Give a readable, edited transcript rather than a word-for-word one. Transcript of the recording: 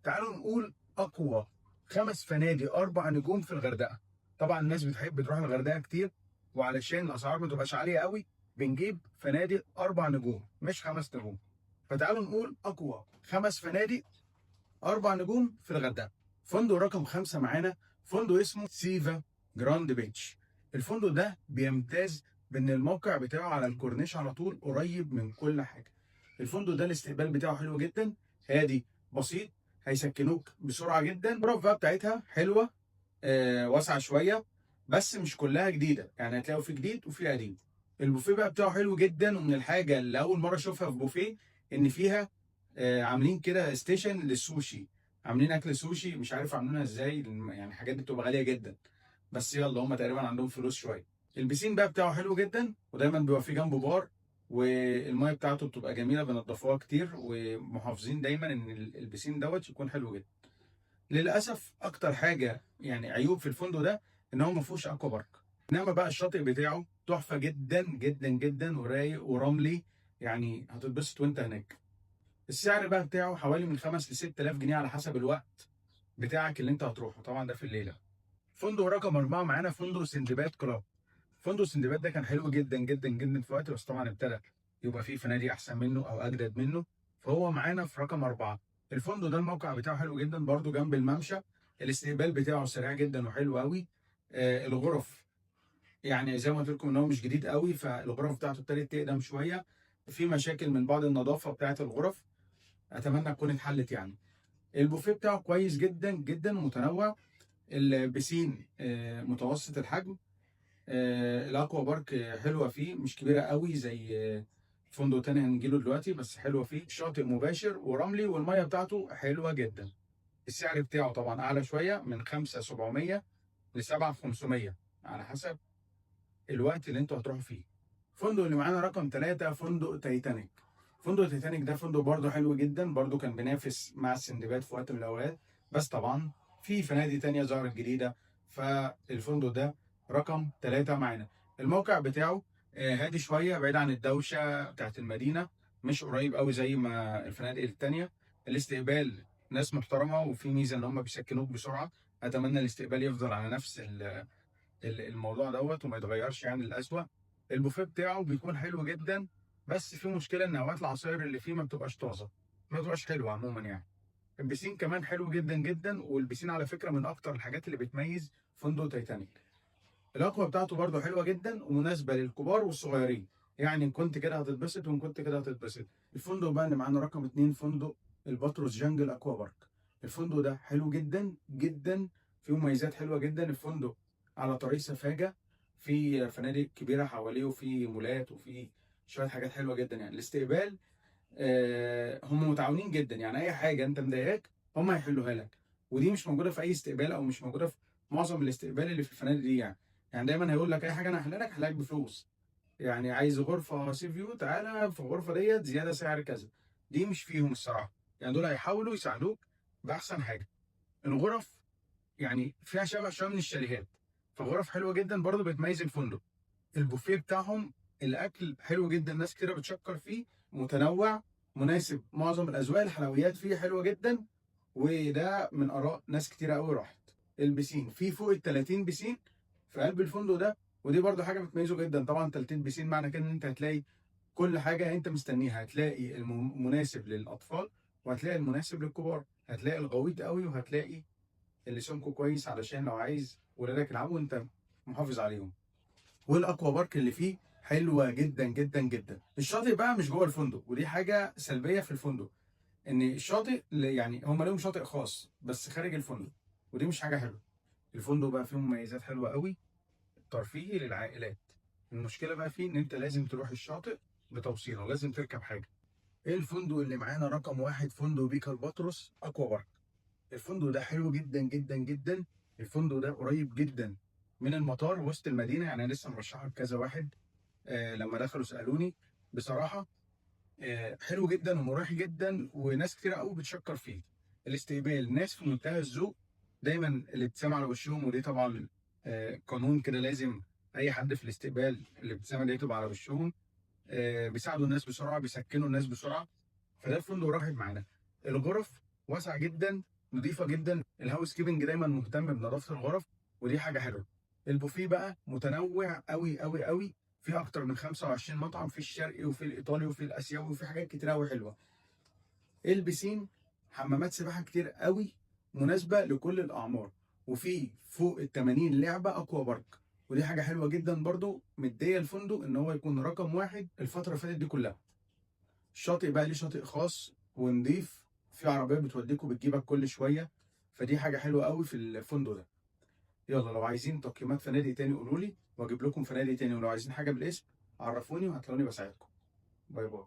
تعالوا نقول اقوى 5 فنادق 4 نجوم في الغردقه. طبعا الناس بتحب تروح الغردقه كتير، وعلشان الاسعار ما تبقاش عاليه قوي بنجيب فنادق 4 نجوم مش 5 نجوم. فتعالوا نقول اقوى 5 فنادق 4 نجوم في الغردقه. فندق رقم 5 معانا فندق اسمه سيفا جراند بيتش. الفندق ده بيمتاز بان الموقع بتاعه على الكورنيش على طول، قريب من كل حاجه. الفندق ده الاستقبال بتاعه حلو جدا، هادي بسيط، هيسكنوك بسرعه جدا. الغرف بقى بتاعتها حلوه، واسعه شويه، بس مش كلها جديده، يعني هتلاقوا في جديد وفي قديم. البوفيه بقى بتاعه حلو جدا، ومن الحاجه اللي اول مره اشوفها في بوفيه ان فيها عاملين كده ستيشن للسوشي. عاملين اكل سوشي، مش عارف عاملينها ازاي، يعني الحاجات دي بتبقى غاليه جدا، بس يلا هم تقريبا عندهم فلوس شويه. البسين بقى بتاعه حلو جدا، ودايما بيبقى فيه جنبه بار، والميه بتاعته بتبقى جميله، بينضفوها كتير، ومحافظين دايما ان البسين دوت يكون حلو جدا. للاسف اكتر حاجه يعني عيوب في الفندق ده ان هو ما فيهوش اكوا بارك. انما بقى الشاطئ بتاعه تحفه جدا جدا جدا، ورايق ورملي، يعني هتتبسط وانت هناك. السعر بقى بتاعه حوالي من 5 ل 6000 جنيه على حسب الوقت بتاعك اللي انت هتروحه، طبعا ده في الليله. فندق رقم 4 معانا فندق سندباد كلاب. فندق سندباد ده كان حلو جدا جدا جدا في وقت، بس طبعا ابتدى يبقى فيه فنادق احسن منه او اجدد منه، فهو معانا في رقم 4. الفندق ده الموقع بتاعه حلو جدا، برضو جنب الممشى. الاستقبال بتاعه سريع جدا وحلو قوي. الغرف يعني زي ما قلت لكم ان هو مش جديد قوي، فالغرف بتاعته ابتدت تقدم شويه، في مشاكل من بعض النظافه بتاعت الغرف، اتمنى تكون اتحلت يعني. البوفيه بتاعه كويس جدا جدا ومتنوع. البسين متوسط الحجم. الاكوا بارك حلوه فيه، مش كبيره قوي زي فندق تاني هنجيله دلوقتي، بس حلوه فيه. الشاطئ مباشر ورملي، والميه بتاعته حلوه جدا. السعر بتاعه طبعا اعلى شويه، من 5700 ل 7500 على حسب الوقت اللي انتوا هتروحوا فيه. الفندق اللي معانا رقم 3 فندق تايتانيك. فندق تايتانيك ده فندق برضه حلو جدا، برضه كان بينافس مع السندباد في وقت من الأوقات، بس طبعا في فنادق تانية ظهرت جديدة، فالفندق ده رقم 3 معانا. الموقع بتاعه هادي شوية، بعيد عن الدوشة بتاعت المدينة، مش قريب قوي زي ما الفنادق التانية. الاستقبال ناس محترمة، وفي ميزة إن هم بيسكنوك بسرعة. أتمنى الاستقبال يفضل على نفس الموضوع دوت وما يتغيرش يعني للأسوأ. البوفيه بتاعه بيكون حلو جدا، بس في مشكله ان اوقات العصاير اللي فيه ما بتبقاش طازه، ما بتبقاش حلوه عموما يعني. البسين كمان حلو جدا جدا، والبسين على فكره من اكتر الحاجات اللي بتميز فندق تايتانيك. الاقوى بتاعته برده حلوه جدا ومناسبه للكبار والصغيرين، يعني ان كنت كده هتتبسط وان كنت كده هتتبسط. الفندق بقى اللي معانا رقم 2 فندق الباتروس جانجل اكوا بارك. الفندق ده حلو جدا جدا، فيه مميزات حلوه جدا. الفندق على طريق سفاجه، في فنادق كبيره حواليه، وفي مولات، وفي شويه حاجات حلوه جدا. يعني الاستقبال هم متعاونين جدا، يعني اي حاجه انت مضايقاك هم هيحلوها لك، ودي مش موجوده في اي استقبال، او مش موجوده في معظم الاستقبال اللي في الفنادق دي يعني دايما هيقول لك اي حاجه انا هحلها لك، هحلها لك بفلوس. يعني عايز غرفه سي فيو، تعالى في الغرفه ديت زياده سعر كذا. دي مش فيهم الصراحه، يعني دول هيحاولوا يساعدوك باحسن حاجه. الغرف يعني فيها شبه شويه من الشاليهات، فغرف حلوه جدا برضو بتميز الفندق. البوفيه بتاعهم الاكل حلو جدا، ناس كتير بتشكر فيه، متنوع، مناسب معظم الاذواق. الحلويات فيه حلوه جدا، وده من اراء ناس كتير قوي راحت. البسين فيه فوق ال 30 بسين في قلب الفندق ده، ودي برضو حاجه بتميزه جدا. طبعا 30 بسين معنى كده ان انت هتلاقي كل حاجه انت مستنيها، هتلاقي المناسب للاطفال، وهتلاقي المناسب للكبار، هتلاقي الغويط قوي، وهتلاقي اللي سمكه كويس علشان لو عايز ولادك يلعبوا وانت محافظ عليهم. والاكوا بارك اللي فيه حلوه جدا جدا جدا. الشاطئ بقى مش جوه الفندق، ودي حاجه سلبيه في الفندق، ان الشاطئ يعني هم لهم شاطئ خاص بس خارج الفندق، ودي مش حاجه حلوه. الفندق بقى فيه مميزات حلوه قوي، ترفيهي للعائلات. المشكله بقى فيه ان انت لازم تروح الشاطئ بتوصيله، لازم تركب حاجه. ايه الفندق اللي معانا رقم 1 فندق بيكا الباتروس اكوا بارك. الفندق ده حلو جدا جدا جدا. الفندق ده قريب جدا من المطار وسط المدينه، يعني انا لسه مرشحه لكذا واحد لما دخلوا سالوني. بصراحه حلو جدا ومريح جدا، وناس كتير قوي بتشكر فيه. الاستقبال ناس في منتهى الذوق، دايما الابتسامه على وشهم، ودي طبعا قانون كده، لازم اي حد في الاستقبال الابتسامه دي تبقى على وشهم. بيساعدوا الناس بسرعه، بيسكنوا الناس بسرعه، فده الفندق راحب معانا. الغرف واسعه جدا، نظيفه جدا. الهاوس كيبنج دايما مهتم بنظافه الغرف، ودي حاجه حلوه. البوفيه بقى متنوع قوي قوي قوي، فيه اكتر من 25 مطعم، في الشرقي وفي الايطالي وفي الاسيوي وفي حاجات كتير قوي حلوه. البسين حمامات سباحه كتير قوي مناسبه لكل الاعمار، وفي فوق ال 80 لعبه اكوا بارك، ودي حاجه حلوه جدا برضو مديه الفندق ان هو يكون رقم واحد الفتره اللي فاتت دي كلها. الشاطئ بقى ليه شاطئ خاص ونضيف، في عربيه بتوديك وبتجيبك كل شويه، فدي حاجه حلوه قوي في الفندق ده. يلا لو عايزين تقييمات فنادق تاني قولوا لي واجيب لكم فنادق تاني، ولو عايزين حاجه بالاسم عرفوني وهتلاقوني بساعدكم. باي باي.